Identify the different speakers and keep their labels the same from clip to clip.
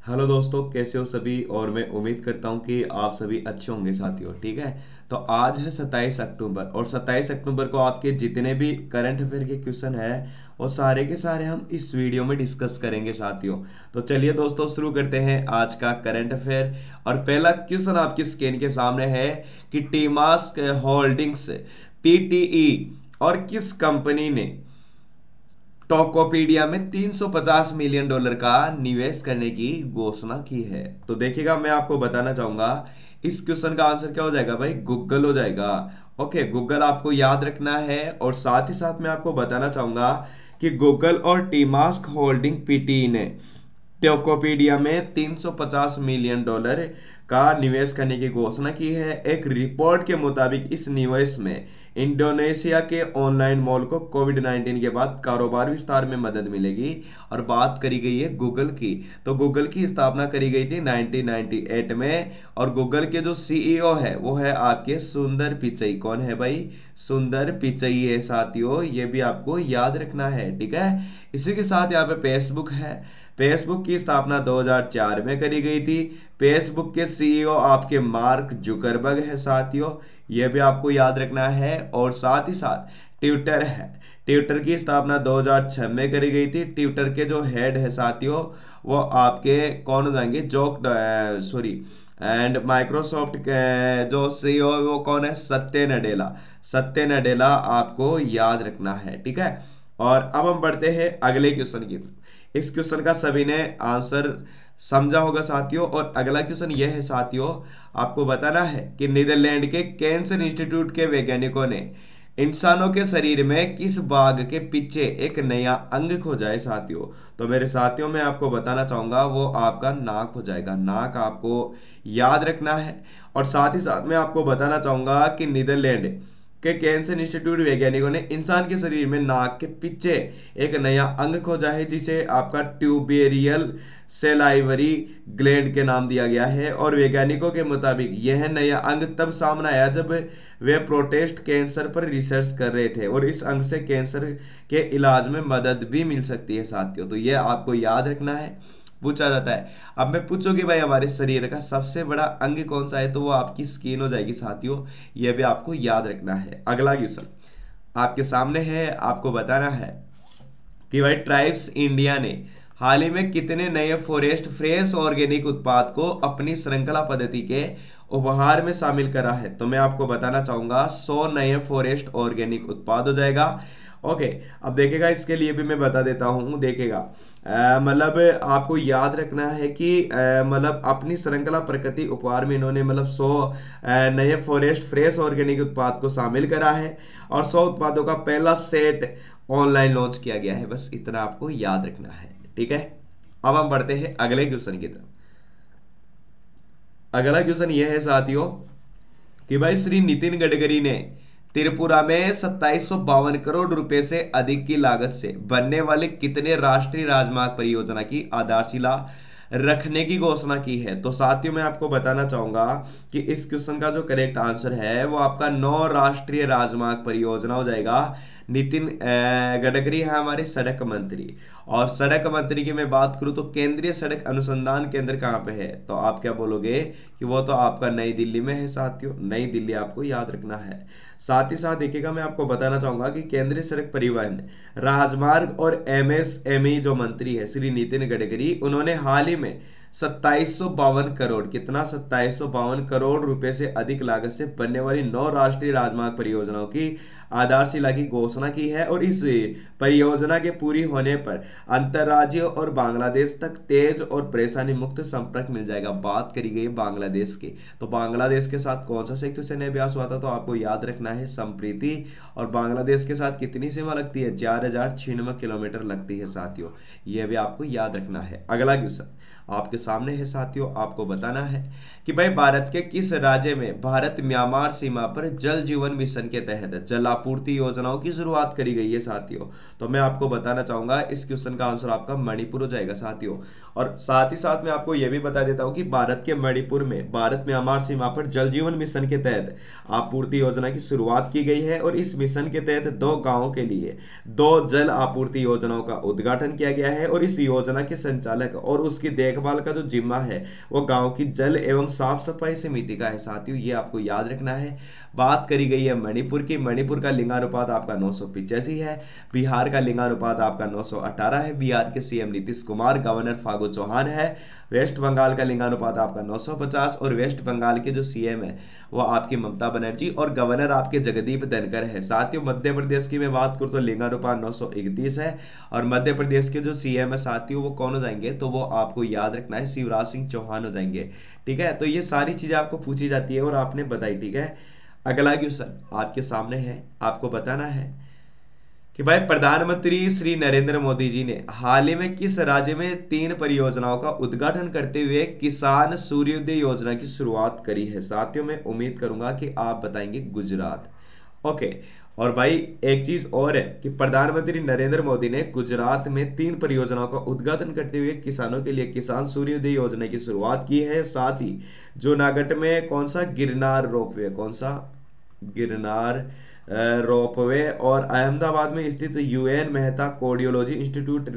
Speaker 1: Hello दोस्तों, कैसे हो सभी। और मैं उम्मीद करता हूँ कि आप सभी अच्छे होंगे साथियों। ठीक है, तो आज है 27 अक्टूबर और 27 अक्टूबर को आपके जितने भी करंट अफेयर के क्वेश्चन है वो सारे के सारे हम इस वीडियो में डिस्कस करेंगे साथियों। तो चलिए दोस्तों, शुरू करते हैं आज का करंट अफेयर। और पहला क्वेश्चन आपकी स्क्रीन के सामने है कि टीमास्क होल्डिंग्स पीटीई और किस कंपनी ने टोकोपीडिया में $350 मिलियन का निवेश करने की घोषणा की है। तो देखिएगा, मैं आपको बताना चाहूंगा इस क्वेश्चन का आंसर क्या हो जाएगा भाई, गूगल हो जाएगा। ओके, गूगल आपको याद रखना है। और साथ ही साथ मैं आपको बताना चाहूंगा कि गूगल और टीमास्क होल्डिंग पीटी ने टोकोपीडिया में $350 मिलियन का निवेश करने की घोषणा की है। एक रिपोर्ट के मुताबिक इस निवेश में इंडोनेशिया के ऑनलाइन मॉल को कोविड-19 के बाद कारोबार विस्तार में मदद मिलेगी। और बात करी गई है गूगल की, तो गूगल की स्थापना करी गई थी 1998 में। और गूगल के जो सीईओ है वो है आपके सुंदर पिचई। कौन है भाई? सुंदर पिचई है साथियों, ये भी आपको याद रखना है। ठीक है, इसी के साथ यहाँ पे फेसबुक है। फेसबुक की स्थापना 2004 में करी गई थी। फेसबुक के सीईओ आपके मार्क जुकरबर्ग है साथियों, यह भी आपको याद रखना है। और साथ ही साथ ट्विटर है। ट्विटर की स्थापना 2006 में करी गई थी। ट्विटर के जो हेड है साथियों वो आपके कौन हो जाएंगे, सॉरी एंड माइक्रोसॉफ्ट के जो सीईओ वो कौन है, सत्य नडेला। सत्य नडेला आपको याद रखना है। ठीक है, और अब हम बढ़ते हैं अगले क्वेश्चन की तरफ। इस क्वेश्चन का सभी ने आंसर समझा होगा साथियों। और अगला क्वेश्चन यह है साथियों, आपको बताना है कि नीदरलैंड के कैंसर इंस्टीट्यूट के वैज्ञानिकों ने इंसानों के शरीर में किस भाग के पीछे एक नया अंग खोजा है साथियों। तो मेरे साथियों, मैं आपको बताना चाहूंगा वो आपका नाक हो जाएगा। नाक आपको याद रखना है। और साथ ही साथ मैं आपको बताना चाहूंगा कि नीदरलैंड के कैंसर इंस्टीट्यूट वैज्ञानिकों ने इंसान के शरीर में नाक के पीछे एक नया अंग खोजा है जिसे आपका ट्यूबेरियल सेलाइवरी ग्लैंड के नाम दिया गया है। और वैज्ञानिकों के मुताबिक यह नया अंग तब सामने आया जब वे प्रोस्टेट कैंसर पर रिसर्च कर रहे थे और इस अंग से कैंसर के इलाज में मदद भी मिल सकती है साथियों। तो यह आपको याद रखना है, पूछा जाता है। अब मैं पूछूंगी भाई हमारे शरीर का सबसे बड़ा अंग कौन सा है, तो वो आपकी स्किन हो जाएगी साथियों, यह भी आपको याद रखना है। अगला क्वेश्चन आपके सामने है, आपको बताना है कि भाई ट्राइब्स इंडिया ने हाल ही में कितने नए फॉरेस्ट फ्रेश ऑर्गेनिक उत्पाद को अपनी श्रृंखला पद्धति के उपहार में शामिल करा है। तो मैं आपको बताना चाहूंगा 100 नए फॉरेस्ट ऑर्गेनिक उत्पाद हो जाएगा। ओके, अब देखेगा, इसके लिए भी मैं बता देता हूँ। देखेगा मतलब आपको याद रखना है कि मतलब अपनी श्रृंखला प्रकृति उपहार में इन्होंने मतलब 100 नए फॉरेस्ट फ्रेश ऑर्गेनिक उत्पाद को शामिल करा है। और 100 उत्पादों का पहला सेट ऑनलाइन लॉन्च किया गया है। बस इतना आपको याद रखना है। ठीक है, अब हम बढ़ते हैं अगले क्वेश्चन की तरफ। अगला क्वेश्चन यह है साथियों कि भाई श्री नितिन गडकरी ने त्रिपुरा में 2752 करोड़ रुपए से अधिक की लागत से बनने वाले कितने राष्ट्रीय राजमार्ग परियोजना की आधारशिला रखने की घोषणा की है। तो साथियों, मैं आपको बताना चाहूंगा कि इस क्वेश्चन का जो करेक्ट आंसर है वो आपका 9 राष्ट्रीय राजमार्ग परियोजना हो जाएगा। नितिन गडकरी है हमारे सड़क मंत्री। और सड़क मंत्री की मैं बात करूं तो केंद्रीय सड़क अनुसंधान केंद्र कहाँ पे है, तो आप क्या बोलोगे कि वो तो आपका नई दिल्ली में है साथियों। नई दिल्ली आपको याद रखना है। साथ ही साथ देखिएगा, मैं आपको बताना चाहूंगा कि केंद्रीय सड़क परिवहन राजमार्ग और एमएसएमई जो मंत्री है श्री नितिन गडकरी, उन्होंने हाल ही में 2752 करोड़, कितना 2752 करोड़ रुपए से अधिक लागत से बनने वाली 9 राष्ट्रीय राजमार्ग परियोजनाओं की आधारशिला की घोषणा की है। और इस परियोजना के पूरी होने पर अंतर्राज्यीय और बांग्लादेश तक तेज और परेशानी मुक्त संपर्क मिल जाएगा। बात करी गई बांग्लादेश की, तो बांग्लादेश के साथ कौन सा संयुक्त सैन्य अभ्यास हुआ था, तो आपको याद रखना है संप्रीति। और बांग्लादेश के साथ कितनी सीमा लगती है, 4096 किलोमीटर लगती है साथियों, यह भी आपको याद रखना है। अगला क्वेश्चन आपके सामने है साथियों, आपको बताना है कि भाई भारत के किस राज्य में भारत म्यांमार सीमा पर जल जीवन मिशन के तहत आपूर्ति योजनाओं की शुरुआत करी गई है साथियों? तो मैं आपको बताना चाहूंगा इस क्वेश्चन का आंसर आपका मणिपुर हो जाएगा साथियों। और साथ ही साथ मैं आपको यह भी बता देता हूं कि भारत के मणिपुर में भारत म्यांमार सीमा पर जल जीवन मिशन के तहत आपूर्ति योजना की शुरुआत की गई है और इस मिशन के तहत 2 गांवों के लिए 2 जल आपूर्ति योजनाओं का उद्घाटन किया गया है और इस योजना के संचालक और उसकी देखभाल का जो जिम्मा है वो गांव की जल एवं साफ सफाई समिति का है साथियों, ये आपको याद रखना है। बात करी गई है मणिपुर की, मणिपुर का लिंगानुपात आपका 985 है, बिहार का लिंगानुपात आपका 918 है, बिहार के सीएम नीतीश कुमार, गवर्नर फागू चौहान है, वेस्ट बंगाल का लिंगानुपात आपका 950 और वेस्ट बंगाल के जो सीएम है वो आपकी ममता बनर्जी और गवर्नर आपके जगदीप धनखड़ है साथियों। मध्य प्रदेश की मैं बात करूं तो लिंगानुपात 931 है और मध्य प्रदेश के जो सीएम है साथियों वो कौन हो जाएंगे, तो वो आपको याद रखना है शिवराज सिंह चौहान हो जाएंगे। ठीक है, तो ये सारी चीजें आपको पूछी जाती है और आपने बताई। ठीक है, अगला क्वेश्चन आपके सामने है, आपको बताना है कि भाई प्रधानमंत्री श्री नरेंद्र मोदी जी ने हाल ही में किस राज्य में 3 परियोजनाओं का उद्घाटन करते हुए किसान सूर्योदय योजना की शुरुआत करी है साथियों? मैं उम्मीद करूंगा कि आप बताएंगे गुजरात। ओके, और भाई एक चीज और है कि प्रधानमंत्री नरेंद्र मोदी ने गुजरात में 3 परियोजनाओं का उद्घाटन करते हुए किसानों के लिए किसान सूर्योदय योजना की शुरुआत की है। साथ ही जूनागढ़ में कौन सा गिरनार रोपवे, कौन सा गिरनार रोपवे और अहमदाबाद में स्थित UN Mehta cardiology institute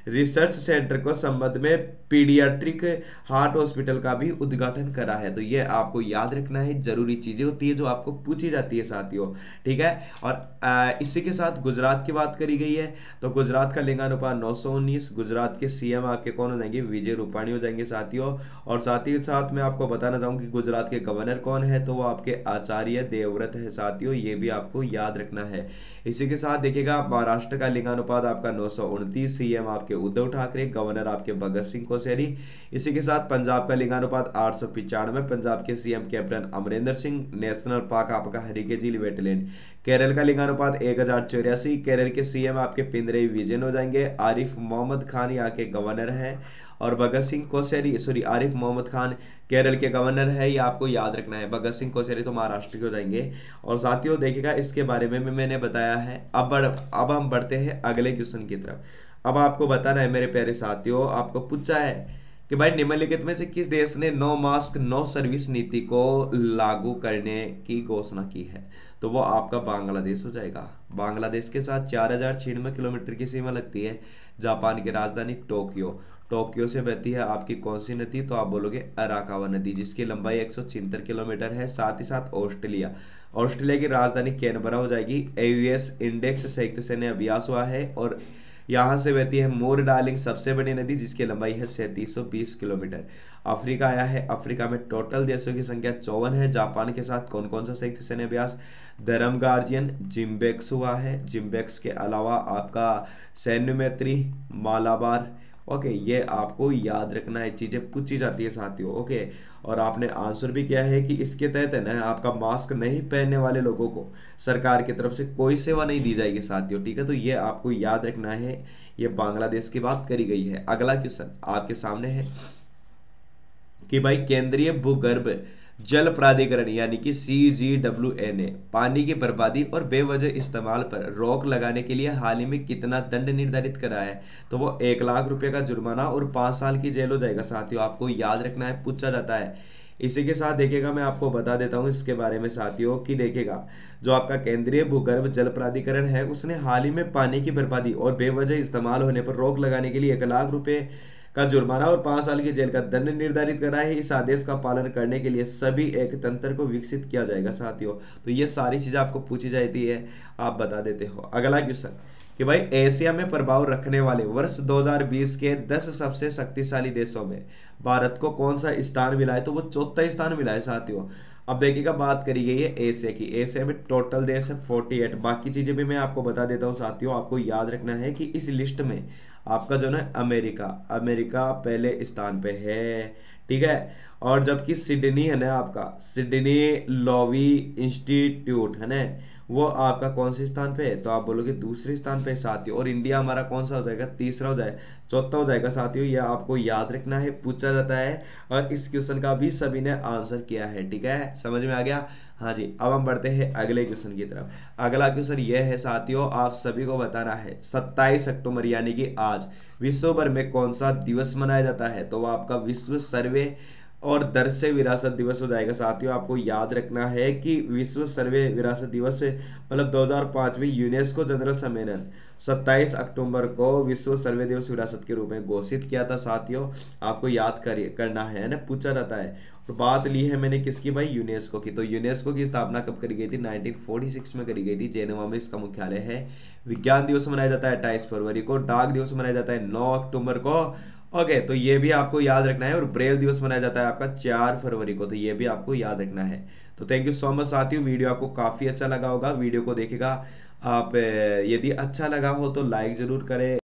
Speaker 1: research centre को संबंध में पीडियाट्रिक हार्ट हॉस्पिटल का भी उद्घाटन करा है। तो ये आपको याद रखना है, जरूरी चीजें होती है जो आपको पूछी जाती है साथियों। ठीक है, और इसी के साथ गुजरात की बात करी गई है तो गुजरात का लिंगानुपात 919, गुजरात के सीएम आपके कौन हो जाएंगे, विजय रूपाणी हो जाएंगे साथियों। और साथ ही साथ मैं आपको बताना चाहूंगा कि गुजरात के गवर्नर कौन है, तो वो आपके आचार्य देवव्रत है साथियों, ये भी आपको याद रखना है। इसी के साथ देखिएगा महाराष्ट्र का लिंगानुपात आपका 929, सीएम आपके उद्धव ठाकरे, गवर्नर आपके भगत सिंह कोश्यारी। इसी के साथ पंजाब का लिंगानुपात 895, पंजाब के CM captain Amarinder Singh, national park आपका हरिके झील वेटलैंड। केरल का लिंगानुपात 1084, केरल के सीएम आपके पिनरई विजयन हो जाएंगे, आरिफ मोहम्मद खान यहाँ के गवर्नर है और भगत सिंह कोश्यारी आरिफ मोहम्मद खान केरल के गवर्नर है, ये आपको याद रखना है। भगत सिंह कोश्यारी तो महाराष्ट्र के हो जाएंगे। और साथियों देखिएगा इसके बारे में मैंने बताया है। अब हम बढ़ते हैं अगले क्वेश्चन की तरफ। अब आपको बताना है मेरे प्यारे साथियों, आपको पूछा है कि भाई निम्नलिखित में से किस देश ने नो मास्क नो सर्विस नीति को लागू करने की घोषणा की है, तो वो आपका बांग्लादेश हो जाएगा। बांग्लादेश के साथ 4096 किलोमीटर की सीमा लगती है। जापान की राजधानी टोक्यो, टोक्यो से बहती है आपकी कौन सी नदी, तो आप बोलोगे अराकावा नदी, जिसकी लंबाई 176 किलोमीटर है। साथ ही साथ ऑस्ट्रेलिया, ऑस्ट्रेलिया की राजधानी कैनबरा हो जाएगी। एयूएस इंडेक्स संयुक्त सैन्य अभ्यास हुआ है और यहाँ से बहती है मोर डार्लिंग सबसे बड़ी नदी, जिसकी लंबाई है 3720 किलोमीटर। अफ्रीका आया है, अफ्रीका में टोटल देशों की संख्या 54 है। जापान के साथ कौन कौन सा संयुक्त सैन्य अभ्यास, धर्म गार्जियन, जिम्बेक्स हुआ है। जिम्बेक्स के अलावा आपका सैन्य मैत्री, मालाबार। ओके, ये आपको याद रखना है, चीजें पूछी जाती है साथियों। ओके, और आपने आंसर भी किया है कि इसके तहत है ना आपका मास्क नहीं पहनने वाले लोगों को सरकार की तरफ से कोई सेवा नहीं दी जाएगी साथियों। ठीक है, तो ये आपको याद रखना है। ये बांग्लादेश की बात करी गई है। अगला क्वेश्चन आपके सामने है कि भाई केंद्रीय भूगर्भ जल प्राधिकरण यानी कि CGWA ने पानी की बर्बादी और बेवजह इस्तेमाल पर रोक लगाने के लिए हाल ही में कितना दंड निर्धारित करा है, तो वो 1 लाख रुपए का जुर्माना और 5 साल की जेल हो जाएगा साथियों। आपको याद रखना है, पूछा जाता है। इसी के साथ देखिएगा मैं आपको बता देता हूं इसके बारे में साथियों कि देखिएगा जो आपका केंद्रीय भूगर्भ जल प्राधिकरण है उसने हाल ही में पानी की बर्बादी और बेवजह इस्तेमाल होने पर रोक लगाने के लिए 1 लाख रुपए का जुर्माना और 5 साल की जेल का दंड निर्धारित करा है। इस आदेश का पालन करने के लिए सभी एक तंत्र को विकसित किया जाएगा साथियों। तो ये सारी चीजें आपको पूछी जाती है, आप बता देते हो। अगला क्वेश्चन कि भाई एशिया में प्रभाव रखने वाले वर्ष 2020 के 10 सबसे शक्तिशाली देशों में भारत को कौन सा स्थान मिला है, तो वो 4था स्थान मिला है साथियों। अब देखिएगा बात करी गई है एशिया की, एशिया में टोटल देश है 48। बाकी चीजें भी मैं आपको बता देता हूँ साथियों। आपको याद रखना है कि इस लिस्ट में आपका जो ना अमेरिका पहले स्थान पे है। ठीक है, और जबकि सिडनी है ना आपका, सिडनी लॉवी इंस्टीट्यूट है ना, वो आपका कौन से स्थान पे है, तो आप बोलोगे दूसरे स्थान पे साथियों। और इंडिया हमारा कौन सा हो जाएगा, तीसरा हो जाएगा, चौथा हो जाएगा साथियों। यह आपको याद रखना है, पूछा जाता है और इस क्वेश्चन का भी सभी ने आंसर किया है। ठीक है, समझ में आ गया। हाँ जी, अब हम बढ़ते हैं अगले क्वेश्चन की तरफ। अगला क्वेश्चन यह है साथियों, आप सभी को बताना है 27 अक्टूबर यानी कि आज विश्व भर में कौन सा दिवस मनाया जाता है, तो वो आपका विश्व सर्वे और दरसे विरासत दिवस हो जाएगा साथियों। आपको याद रखना है कि विश्व सर्वे विरासत दिवस मतलब 2005 में यूनेस्को जनरल सम्मेलन 27 अक्टूबर को विश्व सर्वे दिवस विरासत के रूप में घोषित किया था साथियों। आपको याद करना है ना, पूछा जाता है। और बात ली है मैंने किसकी भाई, यूनेस्को की। तो यूनेस्को की स्थापना कब करी गई थी, 1946 में करी गई थी। जेनेवा में इसका मुख्यालय है। विज्ञान दिवस मनाया जाता है 28 फरवरी को। डाक दिवस मनाया जाता है 9 अक्टूबर को। ओके, तो ये भी आपको याद रखना है। और ब्रेल दिवस मनाया जाता है आपका 4 फरवरी को, तो ये भी आपको याद रखना है। तो थैंक यू सो मच साथियों, वीडियो आपको काफ़ी अच्छा लगा होगा। वीडियो को देखेगा आप, यदि अच्छा लगा हो तो लाइक ज़रूर करें।